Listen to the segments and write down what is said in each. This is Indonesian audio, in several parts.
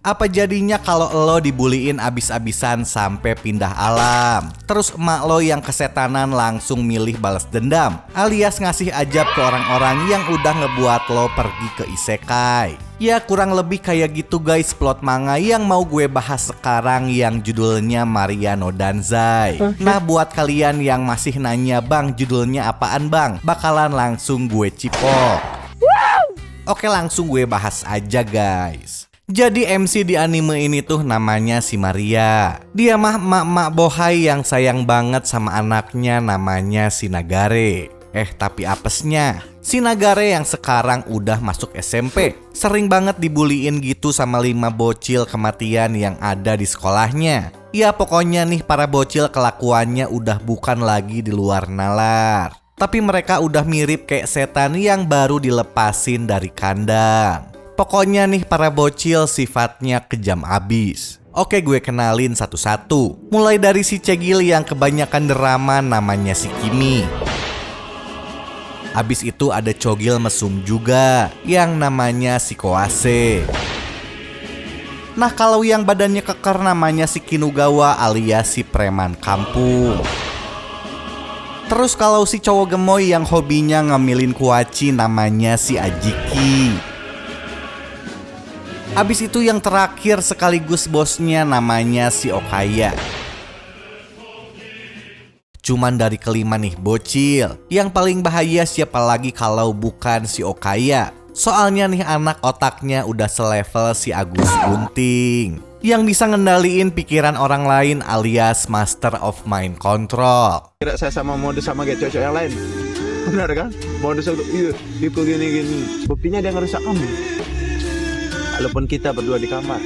Apa jadinya kalau lo dibuliin abis-abisan sampai pindah alam? Terus emak lo yang kesetanan langsung milih balas dendam, alias ngasih ajab ke orang-orang yang udah ngebuat lo pergi ke isekai. Ya kurang lebih kayak gitu guys plot manga yang mau gue bahas sekarang yang judulnya Maria no Danzai. Nah buat kalian yang masih nanya bang judulnya apaan bang, bakalan langsung gue cipok. Oke langsung gue bahas aja guys. Jadi MC di anime ini tuh namanya si Maria. Dia mah emak-emak bohai yang sayang banget sama anaknya namanya si Nagare. Tapi apesnya, si Nagare yang sekarang udah masuk SMP sering banget dibuliin gitu sama 5 bocil kematian yang ada di sekolahnya. Ya pokoknya nih para bocil kelakuannya udah bukan lagi di luar nalar, tapi mereka udah mirip kayak setan yang baru dilepasin dari kandang. Pokoknya nih para bocil sifatnya kejam abis. Oke gue kenalin satu-satu. Mulai dari si Cegil yang kebanyakan drama namanya si Kimi. Abis itu ada Cogil mesum juga yang namanya si Koase. Nah kalau yang badannya keker namanya si Kinugawa alias si preman kampung. Terus kalau si cowok gemoy yang hobinya ngambilin kuaci namanya si Ajiki. Abis itu yang terakhir sekaligus bosnya namanya si Okaya. Cuman dari kelima nih bocil, yang paling bahaya siapa lagi kalau bukan si Okaya. Soalnya nih anak otaknya udah selevel si Agus Gunting, yang bisa ngendaliin pikiran orang lain alias Master of Mind Control. Kira saya mode sama kayak cowok yang lain. Benar kan? Mode iya, tipe gini-gini. Buktinya dia ngerusak kamu. Walaupun kita berdua di kamar.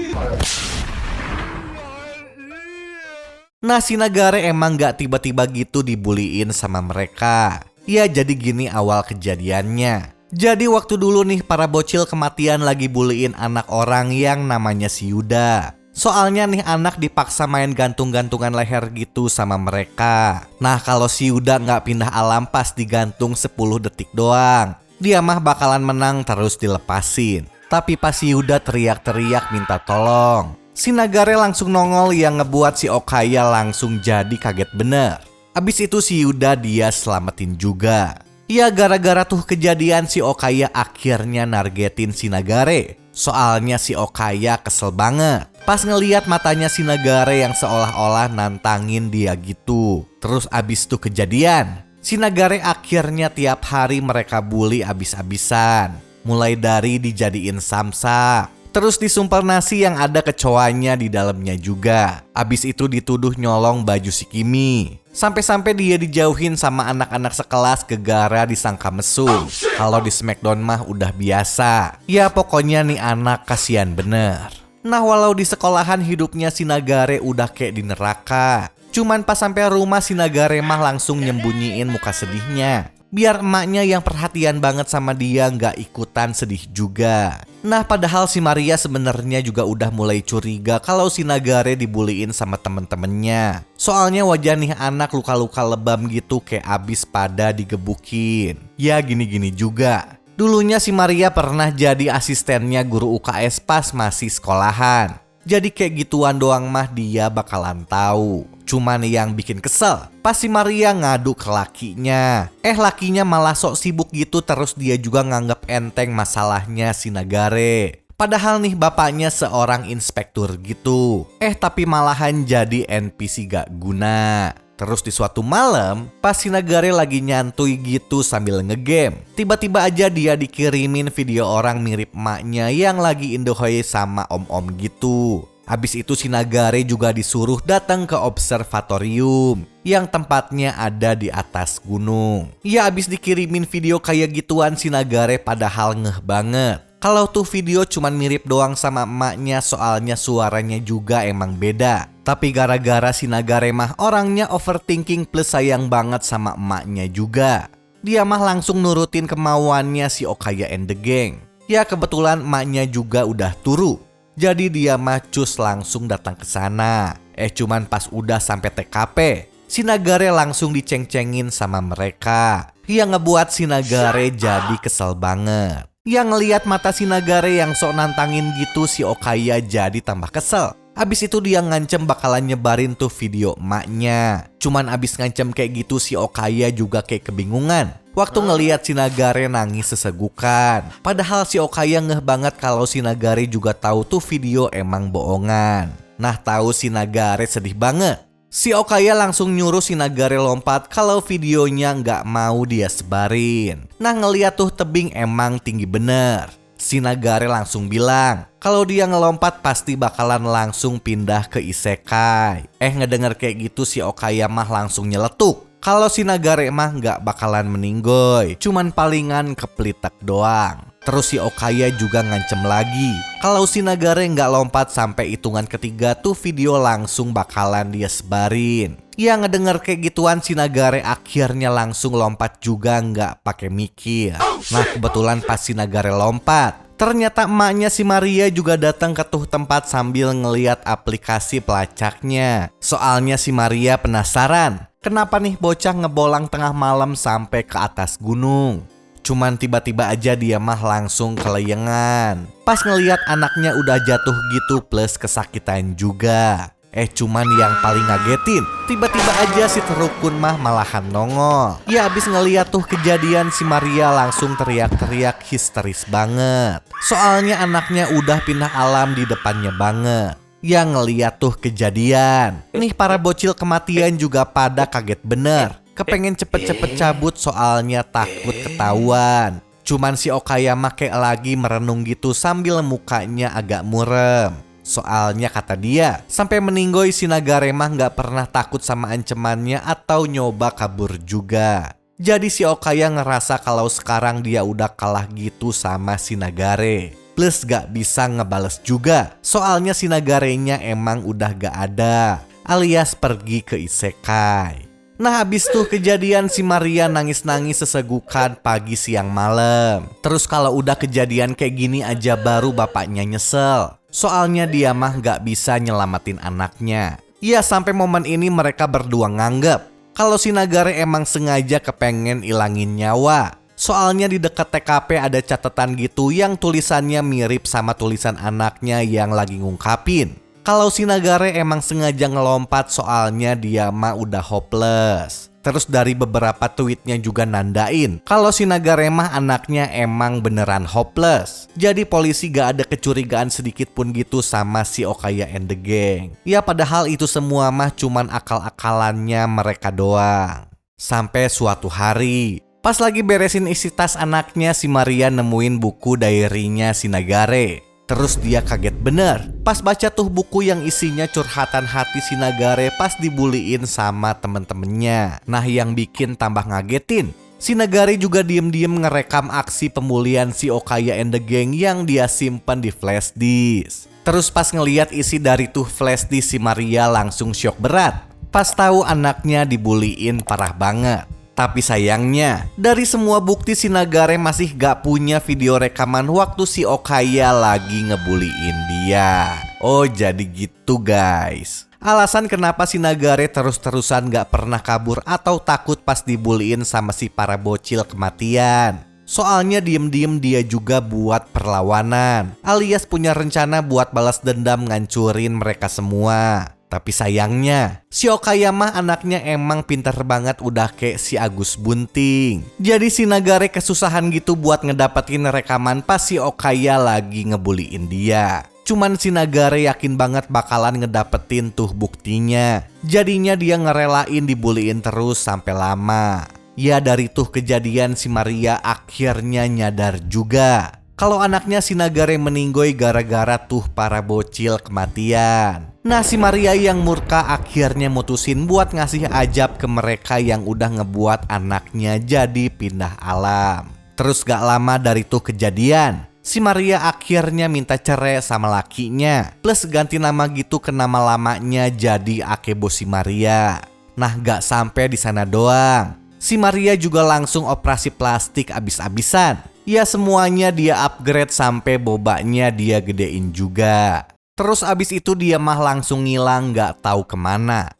Nah si Nagare emang gak tiba-tiba gitu dibuliin sama mereka. Ya jadi gini awal kejadiannya. Jadi waktu dulu nih para bocil kematian lagi buliin anak orang yang namanya si Yuda. Soalnya nih anak dipaksa main gantung-gantungan leher gitu sama mereka. Nah kalau si Yuda gak pindah alam pas digantung 10 detik doang, dia mah bakalan menang terus dilepasin. Tapi pas si Yuda teriak-teriak minta tolong, si Nagare langsung nongol yang ngebuat si Okaya langsung jadi kaget bener. Abis itu si Yuda dia selamatin juga. Ya gara-gara tuh kejadian si Okaya akhirnya nargetin si Nagare. Soalnya si Okaya kesel banget pas ngeliat matanya si Nagare yang seolah-olah nantangin dia gitu. Terus abis tuh kejadian, si Nagare akhirnya tiap hari mereka bully abis-abisan. Mulai dari dijadiin samsak, terus disumpal nasi yang ada kecoanya di dalamnya juga. Abis itu dituduh nyolong baju si Kimi. Sampai-sampai dia dijauhin sama anak-anak sekelas gegara disangka mesum. Kalau di Smackdown mah udah biasa. Ya pokoknya nih anak kasihan bener. Nah walau di sekolahan hidupnya si Nagare udah kayak di neraka, cuman pas sampai rumah si Nagare mah langsung nyembunyiin muka sedihnya, biar emaknya yang perhatian banget sama dia nggak ikutan sedih juga. Nah padahal si Maria sebenarnya juga udah mulai curiga kalau si Nagare dibuliin sama temen-temennya. Soalnya wajah nih anak luka-luka lebam gitu kayak abis pada digebukin. Ya gini-gini juga. Dulunya si Maria pernah jadi asistennya guru UKS pas masih sekolahan. Jadi kayak gituan doang mah dia bakalan tahu. Cuman yang bikin kesel, pas si Maria ngadu ke lakinya. Lakinya malah sok sibuk gitu terus dia juga nganggep enteng masalahnya si Nagare. Padahal nih bapaknya seorang inspektur gitu. Tapi malahan jadi NPC gak guna. Terus di suatu malam, pas si Nagare lagi nyantui gitu sambil ngegame, tiba-tiba aja dia dikirimin video orang mirip emaknya yang lagi indohoy sama om-om gitu. Abis itu si Nagare juga disuruh datang ke observatorium yang tempatnya ada di atas gunung. Ya abis dikirimin video kayak gituan si Nagare padahal ngeh banget. Kalau tuh video cuman mirip doang sama emaknya soalnya suaranya juga emang beda. Tapi gara-gara si Nagare mah orangnya overthinking plus sayang banget sama emaknya juga, dia mah langsung nurutin kemauannya si Okaya and the Gang. Ya kebetulan emaknya juga udah turu. Jadi dia mah cus langsung datang ke sana. Cuman pas udah sampai TKP, si Nagare langsung diceng-cengin sama mereka. Yang ngebuat si Nagare jadi kesel banget. Yang ngeliat mata si Nagare yang sok nantangin gitu, si Okaya jadi tambah kesel. Abis itu dia ngancem bakalan nyebarin tuh video emaknya. Cuman abis ngancem kayak gitu, si Okaya juga kayak kebingungan waktu ngeliat si Nagare nangis sesegukan. Padahal si Okaya ngeh banget kalau si Nagare juga tahu tuh video emang bohongan. Nah, tahu si Nagare sedih banget. Si Okaya langsung nyuruh si Nagare lompat kalau videonya nggak mau dia sebarin. Nah, ngeliat tuh tebing emang tinggi bener. Si Nagare langsung bilang kalau dia ngelompat pasti bakalan langsung pindah ke isekai. Ngedenger kayak gitu, si Okaya mah langsung nyeletuk kalau si Nagare mah nggak bakalan meninggoy, cuman palingan kepelitek doang. Terus si Okaya juga ngancem lagi kalau si Nagare nggak lompat sampai hitungan ketiga tuh video langsung bakalan dia sebarin. Ya ngedenger kayak gituan, si Nagare akhirnya langsung lompat juga nggak pakai mikir. Nah, kebetulan pas si Nagare lompat, ternyata emaknya si Maria juga datang ke tuh tempat sambil ngeliat aplikasi pelacaknya. Soalnya si Maria penasaran kenapa nih bocah ngebolang tengah malam sampai ke atas gunung. Cuman tiba-tiba aja dia mah langsung kelayangan pas ngeliat anaknya udah jatuh gitu plus kesakitan juga. Cuman yang paling ngagetin, tiba-tiba aja si Terukun mah malahan nongol. Ya abis ngeliat tuh kejadian, si Maria langsung teriak-teriak histeris banget. Soalnya anaknya udah pindah alam di depannya banget. Yang ngeliat tuh kejadian, nih para bocil kematian juga pada kaget bener. Kepengen cepet-cepet cabut soalnya takut ketahuan. Cuman si Okaya mah kayak lagi merenung gitu sambil mukanya agak murem. Soalnya kata dia, sampai meninggoy si Nagare mah gak pernah takut sama ancamannya atau nyoba kabur juga. Jadi si Okaya ngerasa kalau sekarang dia udah kalah gitu sama si Nagare. Plus gak bisa ngebales juga, soalnya si Nagarenya emang udah gak ada, alias pergi ke isekai. Nah, habis tuh kejadian si Maria nangis-nangis sesegukan pagi siang malam. Terus kalau udah kejadian kayak gini aja baru bapaknya nyesel. Soalnya dia mah gak bisa nyelamatin anaknya. Ya sampai momen ini mereka berdua nganggep kalau si Nagare emang sengaja kepengen ilangin nyawa. Soalnya di dekat TKP ada catatan gitu yang tulisannya mirip sama tulisan anaknya yang lagi ngungkapin kalau si Nagare emang sengaja ngelompat soalnya dia mah udah hopeless. Terus dari beberapa tweetnya juga nandain kalau si Nagare mah anaknya emang beneran hopeless. Jadi polisi gak ada kecurigaan sedikit pun gitu sama si Okaya and the gang. Ya padahal itu semua mah cuman akal-akalannya mereka doang. Sampai suatu hari, pas lagi beresin isi tas anaknya, si Maria nemuin buku diary-nya si Nagare. Terus dia kaget bener pas baca tuh buku yang isinya curhatan hati si Nagare pas dibuliin sama temen-temennya. Nah, yang bikin tambah ngagetin, si Nagare juga diem-diem ngerekam aksi pemulihan si Okaya and the gang yang dia simpan di flash disk. Terus pas ngeliat isi dari tuh flash disk, si Maria langsung syok berat pas tahu anaknya dibuliin parah banget. Tapi sayangnya, dari semua bukti si Nagare masih gak punya video rekaman waktu si Okaya lagi ngebuliin dia. Oh, jadi gitu guys. Alasan kenapa si Nagare terus-terusan gak pernah kabur atau takut pas dibuliin sama si para bocil kematian. Soalnya diem-diem dia juga buat perlawanan, alias punya rencana buat balas dendam ngancurin mereka semua. Tapi sayangnya, si Okaya mah anaknya emang pintar banget udah kayak si Agus Bunting. Jadi si Nagare kesusahan gitu buat ngedapetin rekaman pas si Okaya lagi ngebuliin dia. Cuman si Nagare yakin banget bakalan ngedapetin tuh buktinya. Jadinya dia ngerelain dibuliin terus sampai lama. Ya dari tuh kejadian si Maria akhirnya nyadar juga kalau anaknya si Nagare meninggoy gara-gara tuh para bocil kematian. Nah, si Maria yang murka akhirnya mutusin buat ngasih ajab ke mereka yang udah ngebuat anaknya jadi pindah alam. Terus gak lama dari tuh kejadian, si Maria akhirnya minta cerai sama lakinya, plus ganti nama gitu ke nama lamanya jadi Akebo si Maria. Nah, gak sampai di sana doang, si Maria juga langsung operasi plastik abis-abisan. Ya semuanya dia upgrade sampai bobanya dia gedein juga. Terus abis itu dia mah langsung ngilang gak tahu kemana.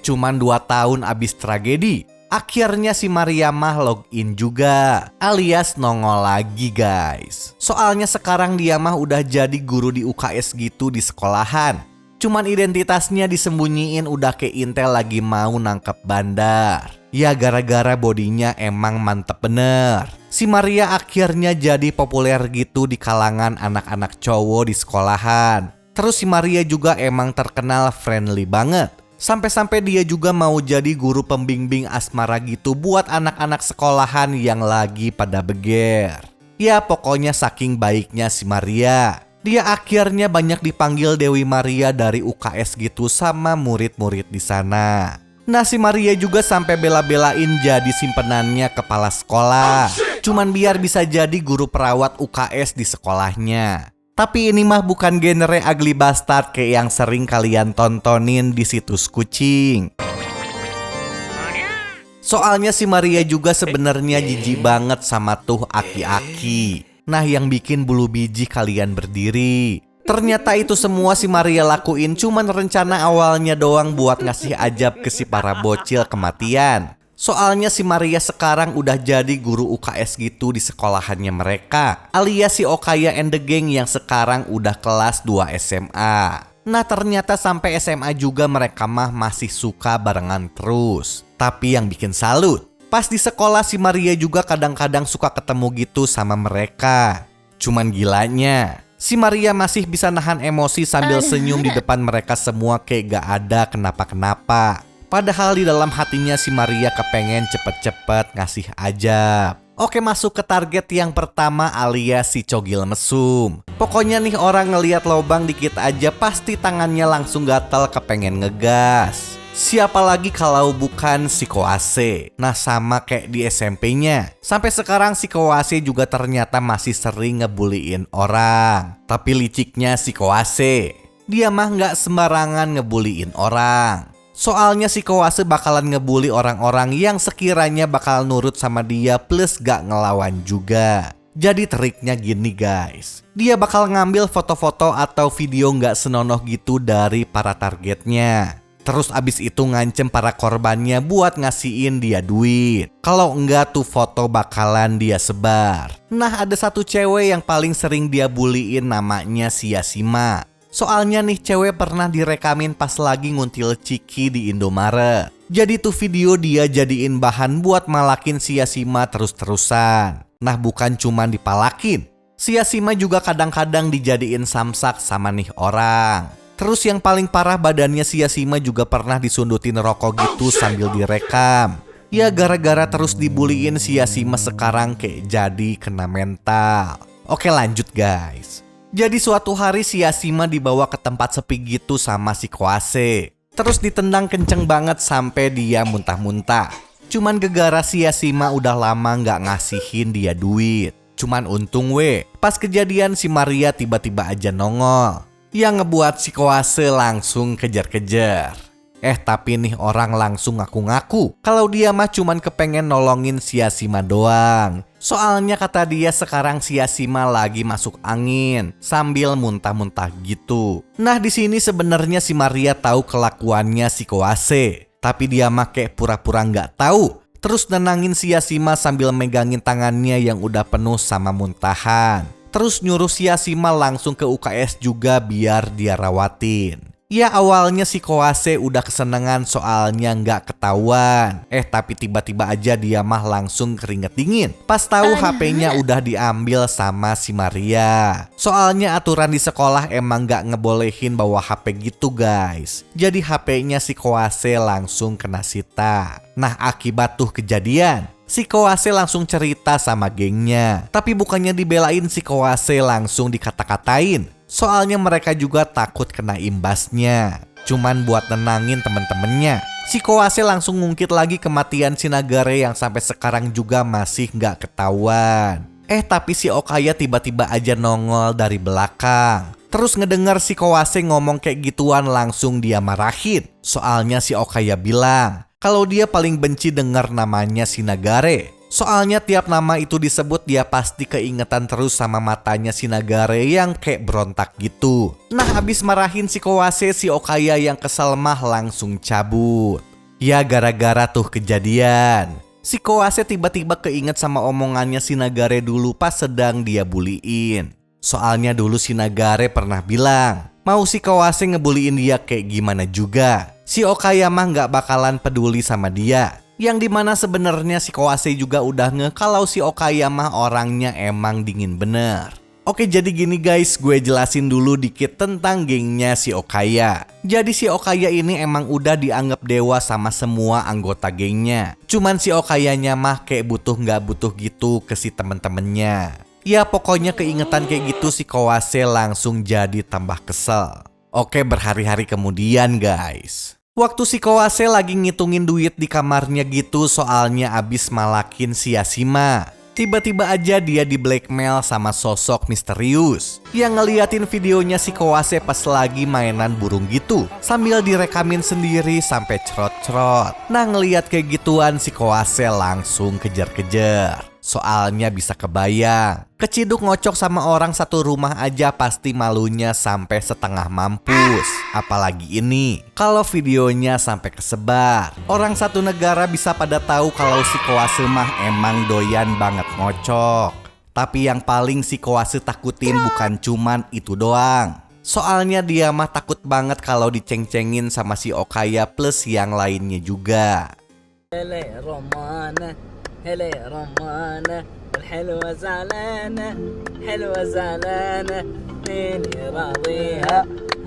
Cuman 2 tahun abis tragedi, Akhirnya si Maria mah login juga, alias nongol lagi guys. Soalnya sekarang dia mah udah jadi guru di UKS gitu di sekolahan. Cuman identitasnya disembunyiin udah kayak Intel lagi mau nangkep bandar. Ya gara-gara bodinya emang mantep bener. Si Maria akhirnya jadi populer gitu di kalangan anak-anak cowok di sekolahan. Terus si Maria juga emang terkenal friendly banget. Sampai-sampai dia juga mau jadi guru pembimbing asmara gitu buat anak-anak sekolahan yang lagi pada beger. Ya pokoknya saking baiknya si Maria, dia akhirnya banyak dipanggil Dewi Maria dari UKS gitu sama murid-murid di sana. Nah si Maria juga sampai bela-belain jadi simpenannya kepala sekolah. Cuman biar bisa jadi guru perawat UKS di sekolahnya. Tapi ini mah bukan genre ugly bastard kayak yang sering kalian tontonin di situs kucing. Soalnya si Maria juga sebenarnya jijik banget sama tuh aki-aki. Nah yang bikin bulu biji kalian berdiri. Ternyata itu semua si Maria lakuin cuman rencana awalnya doang buat ngasih ajab ke si para bocil kematian. Soalnya si Maria sekarang udah jadi guru UKS gitu di sekolahannya mereka, alias si Okaya and the Gang yang sekarang udah kelas 2 SMA. Nah ternyata sampai SMA juga mereka mah masih suka barengan terus. Tapi yang bikin salut, pas di sekolah si Maria juga kadang-kadang suka ketemu gitu sama mereka. Cuman gilanya, si Maria masih bisa nahan emosi sambil senyum di depan mereka semua kayak gak ada kenapa-kenapa. Padahal di dalam hatinya si Maria kepengen cepet-cepet ngasih ajab. Oke masuk ke target yang pertama alias si Cogil Mesum. Pokoknya nih orang ngelihat lobang dikit aja pasti tangannya langsung gatal kepengen ngegas. Siapa lagi kalau bukan si Koase. Nah sama kayak di SMP-nya. Sampai sekarang si Koase juga ternyata masih sering ngebuliin orang. Tapi liciknya si Koase, dia mah gak sembarangan ngebuliin orang. Soalnya si Koase bakalan ngebully orang-orang yang sekiranya bakal nurut sama dia plus gak ngelawan juga. Jadi triknya gini guys, dia bakal ngambil foto-foto atau video gak senonoh gitu dari para targetnya. Terus abis itu ngancem para korbannya buat ngasihin dia duit. Kalau enggak tuh foto bakalan dia sebar. Nah ada satu cewek yang paling sering dia buliin namanya si Yasima. Soalnya nih cewek pernah direkamin pas lagi nguntil Ciki di Indomaret. Jadi tuh video dia jadiin bahan buat malakin si Yasima terus-terusan. Nah bukan cuman dipalakin, si Yasima juga kadang-kadang dijadiin samsak sama nih orang. Terus yang paling parah badannya si Yasima juga pernah disundutin rokok gitu sambil direkam. Ya gara-gara terus dibuliin si Yasima sekarang kayak jadi kena mental. Oke lanjut guys. Jadi suatu hari si Yasima dibawa ke tempat sepi gitu sama si Koase. Terus ditendang kenceng banget sampai dia muntah-muntah. Cuman gegara si Yasima udah lama gak ngasihin dia duit. Cuman untung pas kejadian si Maria tiba-tiba aja nongol. Yang ngebuat si Koase langsung kejar-kejar. Tapi nih orang langsung ngaku-ngaku kalau dia mah cuman kepengen nolongin si Yasima doang. Soalnya kata dia sekarang si Yasima lagi masuk angin sambil muntah-muntah gitu. Nah di sini sebenarnya si Maria tahu kelakuannya si Koase, tapi dia mah kayak pura-pura nggak tahu. Terus nenangin si Yasima sambil megangin tangannya yang udah penuh sama muntahan. Terus nyuruh si Yasima langsung ke UKS juga biar dia rawatin. Ya awalnya si Koase udah kesenengan soalnya nggak ketahuan. Tapi tiba-tiba aja dia mah langsung keringet dingin pas tahu HP-nya udah diambil sama si Maria. Soalnya aturan di sekolah emang nggak ngebolehin bawa HP gitu guys. Jadi HP-nya si Koase langsung kena sita. Nah akibat tuh kejadian, si Koase langsung cerita sama gengnya. Tapi bukannya dibelain, si Koase langsung dikata-katain. Soalnya mereka juga takut kena imbasnya. Cuman buat nenangin temen-temennya, si Koase langsung ngungkit lagi kematian si Nagare yang sampai sekarang juga masih gak ketahuan. Tapi si Okaya tiba-tiba aja nongol dari belakang. Terus ngedenger si Koase ngomong kayak gituan langsung dia marahin. Soalnya si Okaya bilang kalau dia paling benci denger namanya si Nagare. Soalnya tiap nama itu disebut dia pasti keingetan terus sama matanya si Nagare yang kayak berontak gitu. Nah abis marahin si Koase, si Okaya yang kesel mah langsung cabut. Ya gara-gara tuh kejadian, si Kawase tiba-tiba keinget sama omongannya si Nagare dulu pas sedang dia buliin. Soalnya dulu si Nagare pernah bilang, mau si Kawase ngebuliin dia kayak gimana juga, si Okayama nggak bakalan peduli sama dia. Yang dimana sebenarnya si Kawase juga udah kalau si Okayama orangnya emang dingin bener. Oke, jadi gini guys, gue jelasin dulu dikit tentang gengnya si Okaya. Jadi si Okaya ini emang udah dianggap dewa sama semua anggota gengnya. Cuman si Okayanya mah kayak butuh nggak butuh gitu ke si temen-temennya. Ya pokoknya keingetan kayak gitu si Kawase langsung jadi tambah kesel. Oke, berhari-hari kemudian guys, waktu si Kawase lagi ngitungin duit di kamarnya gitu soalnya abis malakin si Yashima. Tiba-tiba aja dia di blackmail sama sosok misterius yang ngeliatin videonya si Kawase pas lagi mainan burung gitu sambil direkamin sendiri sampai cerot-cerot. Nah ngeliat kayak gituan si Kawase langsung kejar-kejar. Soalnya bisa kebayang, keciduk ngocok sama orang satu rumah aja pasti malunya sampai setengah mampus. Apalagi ini, kalau videonya sampai kesebar, orang satu negara bisa pada tahu kalau si Kawase mah emang doyan banget ngocok. Tapi yang paling si Kawase takutin bukan cuman itu doang. Soalnya dia mah takut banget kalau diceng-cengin sama si Okaya plus yang lainnya juga. هلا يا رمانة الحلوة زعلانة حلوة زعلانة مين راضيها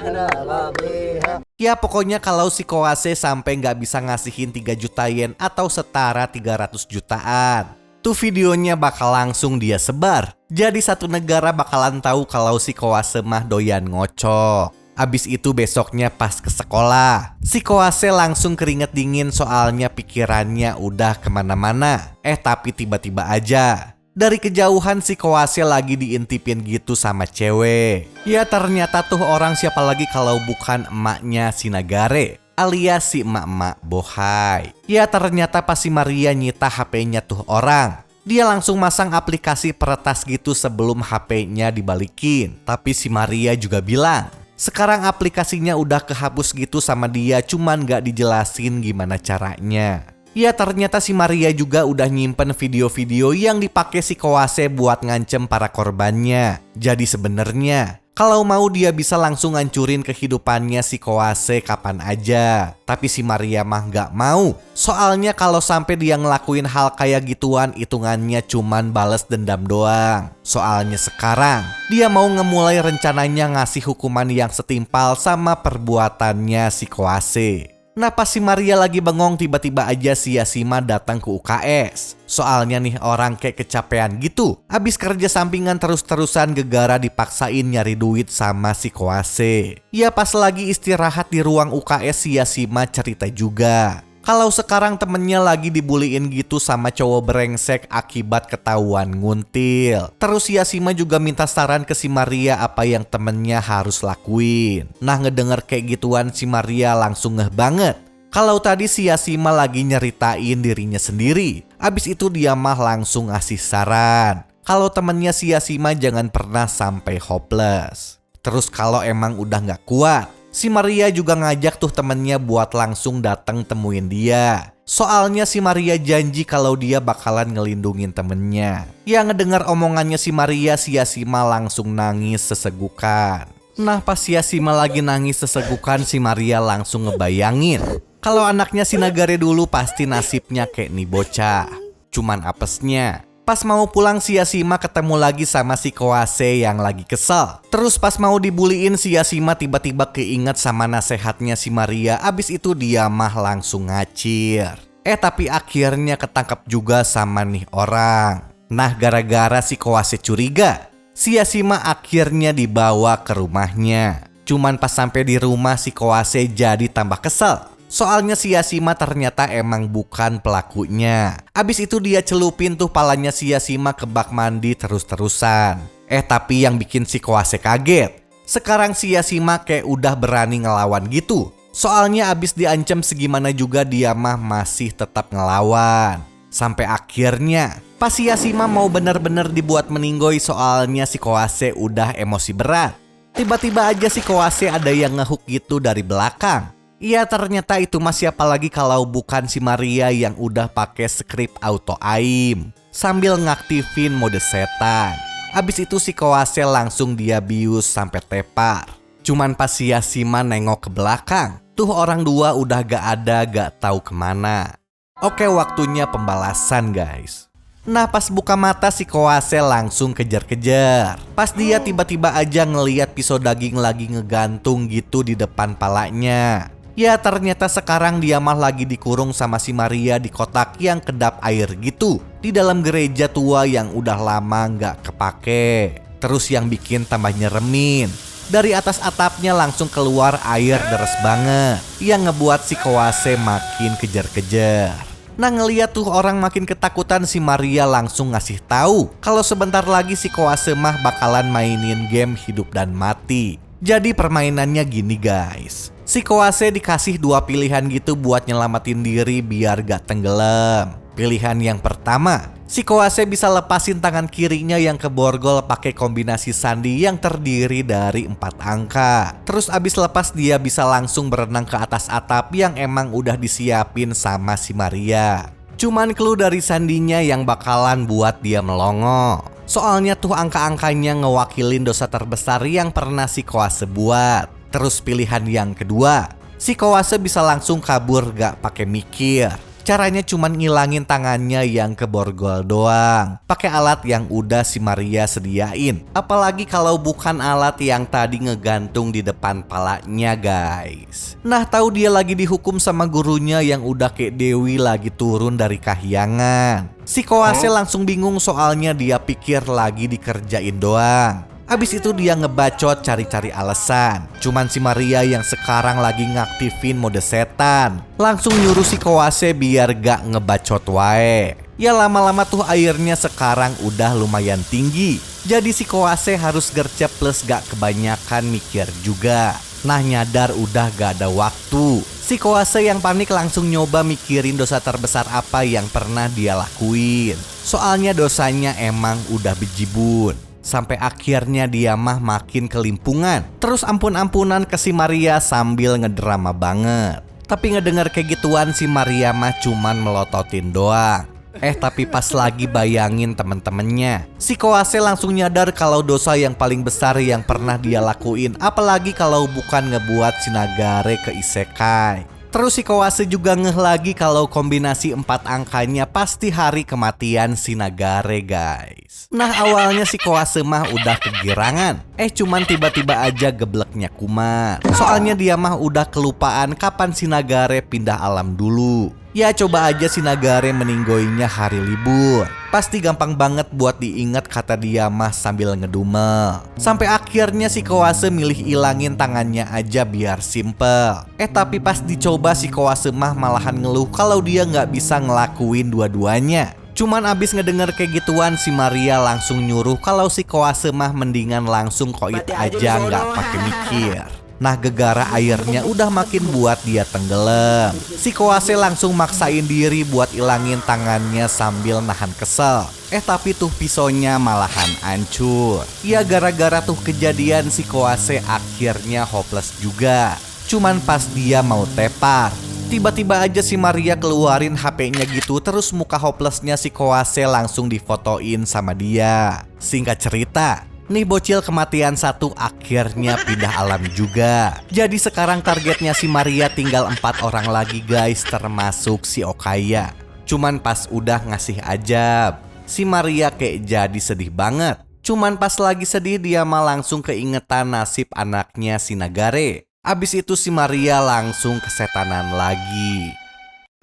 أنا راضيها. Ya pokoknya kalau si Kawase sampai nggak bisa ngasihin 3 juta yen atau setara 300 jutaan, tuh videonya bakal langsung dia sebar. Jadi satu negara bakalan tahu kalau si Kawase mah doyan ngocok. Abis itu besoknya pas ke sekolah, si Kawase langsung keringet dingin soalnya pikirannya udah kemana-mana. Tapi tiba-tiba aja, dari kejauhan si Kawase lagi diintipin gitu sama cewek. Ya ternyata tuh orang siapa lagi kalau bukan emaknya si Nagare, alias si emak-emak bohai. Ya ternyata pas si Maria nyita HP-nya tuh orang, dia langsung masang aplikasi peretas gitu sebelum HP-nya dibalikin. Tapi si Maria juga bilang, sekarang aplikasinya udah kehapus gitu sama dia, cuman gak dijelasin gimana caranya. Ya ternyata si Maria juga udah nyimpen video-video yang dipakai si Kawase buat ngancem para korbannya. Jadi sebenarnya kalau mau dia bisa langsung ngancurin kehidupannya si Kawase kapan aja. Tapi si Maria mah gak mau. Soalnya kalau sampai dia ngelakuin hal kayak gituan, hitungannya cuman bales dendam doang. Soalnya sekarang dia mau ngemulai rencananya ngasih hukuman yang setimpal sama perbuatannya si Kawase. Nah pas si Maria lagi bengong, tiba-tiba aja si Yashima datang ke UKS. Soalnya nih orang kayak kecapean gitu, abis kerja sampingan terus-terusan gegara dipaksain nyari duit sama si Kawase. Ya pas lagi istirahat di ruang UKS, si Yashima cerita juga kalau sekarang temennya lagi dibuliin gitu sama cowok brengsek akibat ketahuan nguntil. Terus Yashima juga minta saran ke si Maria apa yang temennya harus lakuin. Nah ngedenger kayak gituan si Maria langsung ngeh banget. Kalau tadi si Yashima lagi nyeritain dirinya sendiri, abis itu dia mah langsung ngasih saran kalau temennya si Yashima jangan pernah sampai hopeless. Terus kalau emang udah gak kuat, si Maria juga ngajak tuh temennya buat langsung datang temuin dia. Soalnya si Maria janji kalau dia bakalan ngelindungin temennya. Yang ngedengar omongannya si Maria, si Yashima langsung nangis sesegukan. Nah pas si Yashima lagi nangis sesegukan, si Maria langsung ngebayangin kalau anaknya si Nagare dulu pasti nasibnya kayak nih bocah. Cuman apesnya, pas mau pulang si Yashima ketemu lagi sama si Kawase yang lagi kesel. Terus pas mau dibuliin si Yashima tiba-tiba keinget sama nasehatnya si Maria. Abis itu dia mah langsung ngacir. Tapi akhirnya ketangkap juga sama nih orang. Nah gara-gara si Kawase curiga, si Yashima akhirnya dibawa ke rumahnya. Cuman pas sampai di rumah si Kawase jadi tambah kesel. Soalnya si Yashima ternyata emang bukan pelakunya. Abis itu dia celupin tuh palanya si Yashima ke bak mandi terus-terusan. Tapi yang bikin si Kawase kaget, sekarang si Yashima kayak udah berani ngelawan gitu. Soalnya abis diancam segimana juga dia mah masih tetap ngelawan. Sampai akhirnya pas si Yashima mau bener-bener dibuat meninggoy soalnya si Kawase udah emosi berat. Tiba-tiba aja si Kawase ada yang ngehook gitu dari belakang. Ya ternyata itu mah siapa lagi kalau bukan si Maria yang udah pakai skrip auto aim sambil ngaktifin mode setan. Abis itu si Koase langsung dia bius sampai tepar. Cuman pas si Yashima nengok ke belakang, tuh orang dua udah gak ada, gak tahu kemana. Oke, waktunya pembalasan guys. Nah pas buka mata si Koase langsung kejar-kejar. Pas dia tiba-tiba aja ngeliat pisau daging lagi ngegantung gitu di depan palanya. Ya ternyata sekarang dia mah lagi dikurung sama si Maria di kotak yang kedap air gitu, di dalam gereja tua yang udah lama gak kepake. Terus yang bikin tambah nyeremin, dari atas atapnya langsung keluar air deres banget, yang ngebuat si Koase makin kejar-kejar. Nah ngeliat tuh orang makin ketakutan, si Maria langsung ngasih tahu kalau sebentar lagi si Koase mah bakalan mainin game hidup dan mati. Jadi permainannya gini guys, si Koase dikasih dua pilihan gitu buat nyelamatin diri biar gak tenggelam. Pilihan yang pertama, si Koase bisa lepasin tangan kirinya yang keborgol pakai kombinasi sandi yang terdiri dari 4 angka. Terus abis lepas dia bisa langsung berenang ke atas atap yang emang udah disiapin sama si Maria. Cuman clue dari sandinya yang bakalan buat dia melongo. Soalnya tuh angka-angkanya ngewakilin dosa terbesar yang pernah si Koase buat. Terus pilihan yang kedua, si Koase bisa langsung kabur gak pakai mikir. Caranya cuman ngilangin tangannya yang keborgol doang, pakai alat yang udah si Maria sediain. Apalagi kalau bukan alat yang tadi ngegantung di depan palanya guys. Nah tahu dia lagi dihukum sama gurunya yang udah kayak Dewi lagi turun dari kahyangan. Si Koase langsung bingung soalnya dia pikir lagi dikerjain doang. Abis itu dia ngebacot cari-cari alasan. Cuman si Maria yang sekarang lagi ngaktifin mode setan langsung nyuruh si Koase biar gak ngebacot wae. Ya lama-lama tuh airnya sekarang udah lumayan tinggi. Jadi si Koase harus gercep plus gak kebanyakan mikir juga. Nah nyadar udah gak ada waktu. Si Koase yang panik langsung nyoba mikirin dosa terbesar apa yang pernah dia lakuin. Soalnya dosanya emang udah bejibun. Sampai akhirnya dia mah makin kelimpungan. Terus ampun-ampunan ke si Maria sambil ngedrama banget. Tapi ngedenger kayak gituan si Maria mah cuman melototin doang. Tapi pas lagi bayangin temen-temennya, si Koase langsung nyadar kalau dosa yang paling besar yang pernah dia lakuin, apalagi kalau bukan ngebuat si Nagare ke isekai. Terus si Koase juga ngeh lagi kalau kombinasi 4 angkanya pasti hari kematian si Nagare guys. Nah awalnya si Koase mah udah kegirangan, cuman tiba-tiba aja gebleknya kumat. Soalnya dia mah udah kelupaan kapan si Nagare pindah alam dulu. Ya coba aja si Nagare meninggoinya hari libur, pasti gampang banget buat diingat kata dia mah sambil ngedumel. Sampai akhirnya si Koase milih ilangin tangannya aja biar simple. Tapi pas dicoba si Koase mah malahan ngeluh kalau dia nggak bisa ngelakuin dua-duanya. Cuman abis ngedenger kayak gituan si Maria langsung nyuruh kalau si Koase mah mendingan langsung koit aja nggak pakai mikir. Nah gegara airnya udah makin buat dia tenggelam. Si Koase langsung maksain diri buat ilangin tangannya sambil nahan kesel. Tapi tuh pisaunya malahan hancur. Ya gara-gara tuh kejadian si Koase akhirnya hopeless juga. Cuman pas dia mau tepar, tiba-tiba aja si Maria keluarin HP-nya gitu. Terus muka hopelessnya si Koase langsung difotoin sama dia. Singkat cerita, nih bocil kematian satu akhirnya pindah alam juga. Jadi sekarang targetnya si Maria tinggal 4 orang lagi guys, termasuk si Okaya. Cuman pas udah ngasih ajab, si Maria kayak jadi sedih banget. Cuman pas lagi sedih dia mah langsung keingetan nasib anaknya si Nagare. Abis itu si Maria langsung kesetanan lagi.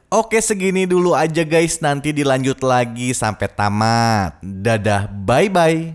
Oke segini dulu aja guys, nanti dilanjut lagi sampai tamat. Dadah, bye-bye.